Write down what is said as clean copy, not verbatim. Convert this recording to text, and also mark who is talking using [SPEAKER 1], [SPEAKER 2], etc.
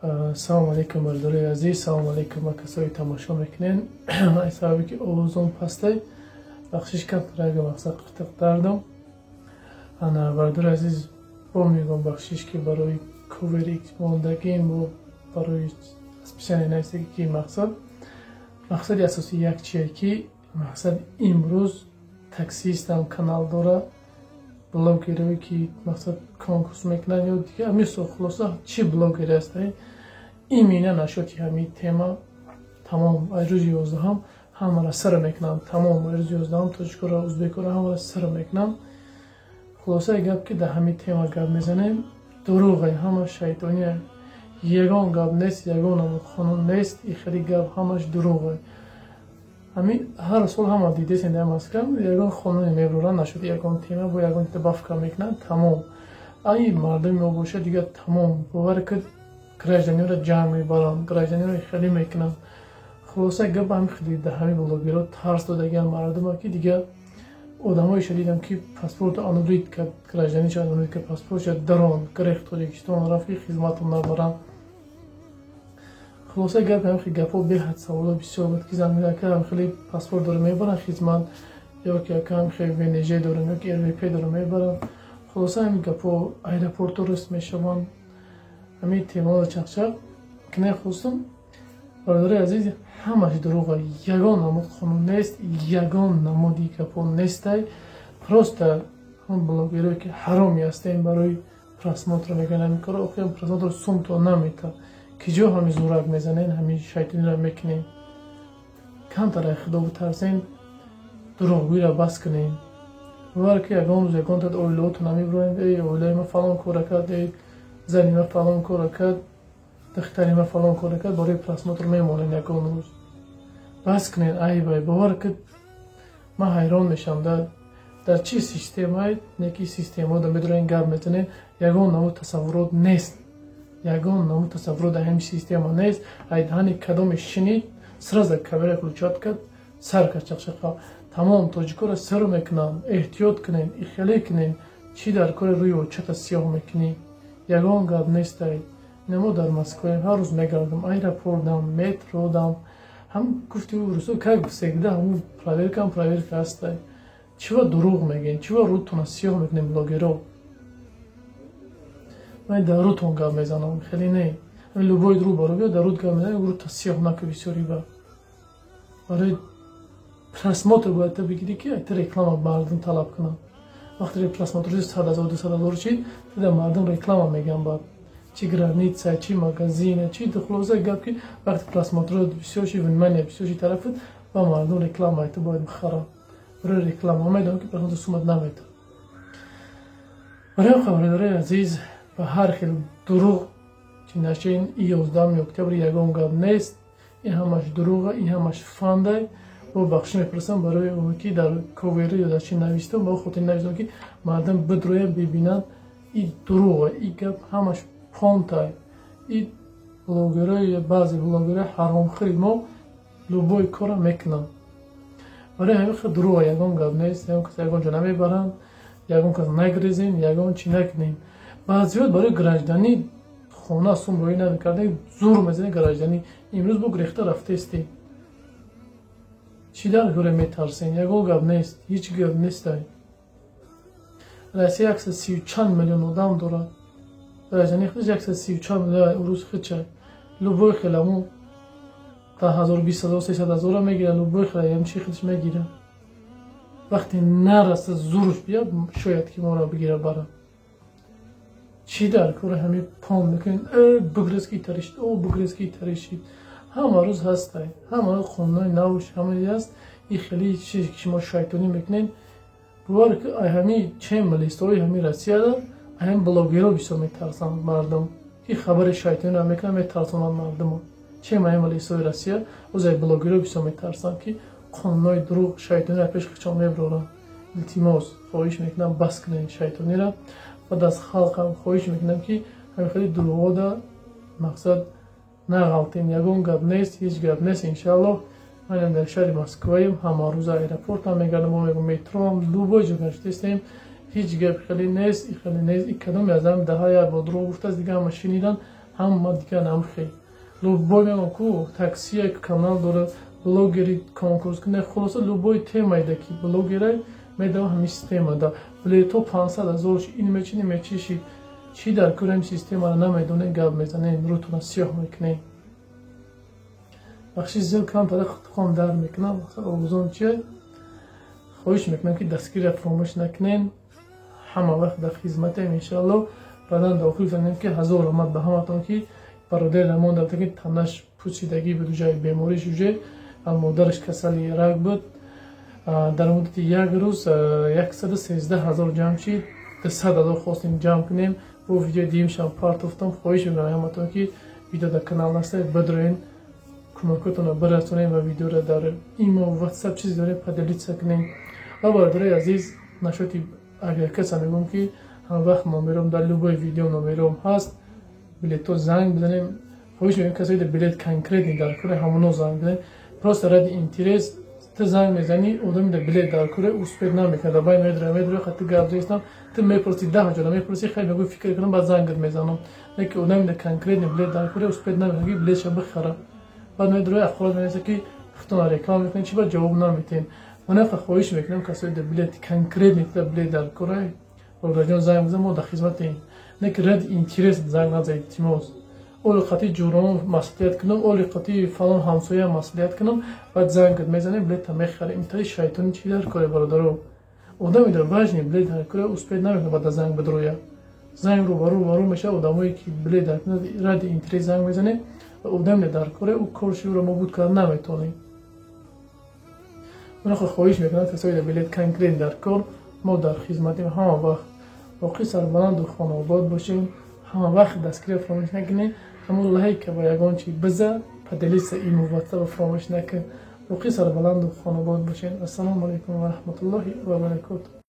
[SPEAKER 1] Салом алейкум бардори азиз, салом алейкум ба касои тамошо мекунен. Ай сабаби ки овозум пастай бахшиш кардага мақсад қиртиқ дардам. Ана бардори азиз бо мегум бахшиш ки барои ковери мондагим бо барои специали навистаги ки мақсади асосии як чие ки мақсад имрӯз таксистам канал дора блогерои ки мақсад конкурс мекунанд ё дига мисол хулоса чӣ блогери аст имина нашоти ҳами тема тамом ай рӯзи 11 ҳамара сар мекунам тамом рӯзи 11 тоҷикора ӯзбекора ҳамара сар мекунам хулосаи гап ки дар ҳами тема гап мезанем дурӯғай ҳама шайтония ягон гап нест ягон қонун нест и хеле гап ҳамаш дурӯғай ҳар сол ҳама дидесен дар маскам ягон қонуне мебуранд нашуд ягон тема бо ягон бафка мекунанд тамом ай мардуми мо боша дига тамом бовар кад гражданиро ҷамъ мебаранд гражданиро хеле мекунанд хулоса гап ҳами хеле дар ҳами блогеро тарс додагиан мардума ки дига одамоиша дидам ки паспорт аннулит кард гражданичо аннулит кард паспортша даронд грех тоҷикистон рафт ки хизматам набаранд хулоса гап ҳами гапо беҳад саволо бисёр буд ки заминака ҳам хеле паспорт дора мебаранд хизмат ё ки якам хеле внж дорам ё ки рвп дора мебаранд хулоса ҳами гапо аэропорту рӯст мешаванд ҳами темаро чақчақ кине хустум бародари азиз ҳамаш дурӯға ягон намуд қонун нест ягон намуди гапо нестай просто ҳам блогеро ки ҳароми ҳастем барои просмотр мегӯянд ҳами коро охирам просмотр сумто намета ки ҷо ҳами зурак мезанен ҳами шайтониро мекунем камтара худо бутарсен дурӯғгӯиро бас кунем бовар ки ягон рӯз ягон тад оилаотона мебироем оилаи ма фалон кора кард зани ма фалон кора кард духтари ма фалон кора кард барои просмотр мемонем ягон рӯз бас кунен айбай бовар ки ман ҳайрон мешам дар чӣ системае неки системаода медорен гап мезанем ягон намуд тасаввурот нест ягон намуд тасаввурот дар ҳамин система нест ай даҳани кадоме шинид сразу камера включат кард сар кард чақчақа тамом тоҷикора сар мекунанд эҳтиёт кунен ихеле кунен чӣ дар кори рӯи очата сиёҳ мекунӣ ягон гап нестай немо дар москваем ҳар рӯз мегардам аэропортдам метродам ҳам гуфти рӯзо как всегда ҳамун проверкам проверка ҳастай чива дурӯғ мегӯем чива рӯтона сиёҳ мекунем блогеро ман дар рӯтон гап мезанам хеле не любой рӯ баро биё дар рӯт гап мезанам рӯта сиёҳ наку бисёри ба барои просмотр бояд та бигирӣ ки та реклама мардум талаб кунанд вақте просмотр 100,000-200,000 чид дида мардум реклама мегӯянд ба чи граница чи магазина чи хулоса гап ки вақти просмотро бисёрши внимание бисёрши тарафат ба мардум реклама та бояд бихарам барои реклама медонам ки просмотр сумат намета барои хабардарои азиз ба ҳар хел дурӯғ чи нашин 11 октябр ягон гап нест ин ҳамаш дурӯға ин ҳамаш фандай бо бахшӣ мепурсам барои оне ки дар ковери ё дар чи навистам бо хотири навистам ки мардум бидрояд бибинанд ин дурӯға ин гап ҳамаш понтай ин блогерои баъзе блогерои ҳаромхӯри мо любой кора мекунанд барои ҳамин хел дурӯға ягон гап нест ягон кас ягон ҷо намебаранд ягон кас нагрезем ягон чӣ накунем баъзиёт барои гражданӣ хона сумроӣ намекардем зур мезанем гражданӣ имрӯз бо грехта рафтестем чӣ дар гӯре метарсем ягон гап нест ҳеҷ гап нестай россия 130 чанд миллион одам дорад гражданӣ худаш 134 миллион урӯз хича любой хеламу 10,000 20,000 30,000 мегирад любой хела ямчи худаш мегирад вақте нараса зурш биёд шояд ки моро бигира барад чӣ дар кори ҳамин пон мекунем бугрез ки таришид бугрез ки таришид ҳама рӯз ҳастай ҳама рӯз қонунои навш ҳамаи аст и хеле чизе ки шумо шайтонӣ мекунем бовар ки ай ҳамин чен милистҳои ҳамин россияда ай ҳамин блогеро бисёр метарсанд мардум ки хабари шайтониро мекунанд метарсонанд мардумо чен ҳамин милистҳои россия оз ай блогеро бисёр метарсанд ки қонунои дурӯғ шайтониро пеш қичон мебуроранд илтимос хоҳиш мекунам бас кунед шайтониро баъд аз халқам хоҳиш мекунам ки ҳамин хеле дурӯғода мақсад нағалтем ягон гап нест ҳеҷ гап нест иншаллоҳ манам дар шаҳри москваем ҳама рӯза аэропортам мегардам метроам любой ҷо гаштестем ҳеҷ гап хеле нест и кадоме аз ҳам даҳа як бо дурӯғ гуфтааст дига ҳама шинидан ҳама дигар намхе любой мегӯям ку таксия канал дора блогери конкурс кунда хулоса любой темайда ки блогерай медава ҳамин системада билето 500,000 ин мечи чӣ дар кӯрам системаро намедонем гап мезанем рӯтона сиёҳ мекунем бахши зил кам тара хутхон дар мекунам овузон чия хоҳиш мекунам ки дастгирро фаромӯш накунем ҳама вақт дар хизматем иншаллоҳ баъдан дохил занем ки ҳазор омад ба ҳаматон ки бародар рамон дар ки танаш пӯсидагӣ буд ҷои беморӣ шуже модараш касали рак буд дар муддати як рӯз 113,000 ҷамъ шид 200,000 хостем ҷамъ кунем бо видеои димшам партофтам хоҳиш мекунам ҳаматон ки видео дар канал наста бидроен кӯмакотонро бирасонем ва видеоро дар имо ватсап чизе дорем поделиться кунем ва бародарои азиз нашоти агар каса мегӯям ки ҳамвақт номером дар любой видео номером ҳаст билето занг бизанем хоҳиш мекунем касои билет конкретни дар кӯра ҳамоно занг бизанем просто ради интерес ту занг мезанӣ одами дар билет дар кӯра успеҳ намекунад дар байн медро хати гап зоистам ту мепурсӣ 10 ҷода мепурсӣ хеле мегӯй фикр кунам баъд зангат мезанам лекин одами дар конкретни билет дар кӯра успеҳ намекунад ки билетша бихара баъд медро ахволот менависа ки хутона реклама мекунем чи баъд ҷавоб наметем онақа хоҳиш мекунам касои дар билети конкретни дар билет дар кӯра бародарҷон занг бизан мо дар хизматем лекин ради интерес занг назанед илтимос оли қати ҷӯронам маслиҳат кунам оли қати фалон ҳамсоям маслиҳат кунам баъд зангат мезанем билета мехарем интаи шайтони чи дар кӯра бародаро одаме дар баъжни билет дар кӯра успеҳ намекунад баъд аз занг бидроя занг рӯбарӯ мешавад одамое ки билет дар кӯра ради интерес занг мезанем ва одаме дар кӯра ӯ корширо нобуд карда наметонем онақа хоҳиш мекунам касои дар билет конкрет дар кор мо дар хизматим ҳама вақт боқӣ сарбаланду хонобод бошем ҳама вақт дастгирро фаромӯш накунем ҳамон лайка ва ягон чи биза поделиться имо ватсапро фаромӯш накун боқӣ сарбаланду хонобод бошем. Ассалому алайкум ва раҳматуллоҳи ва баракатуҳ.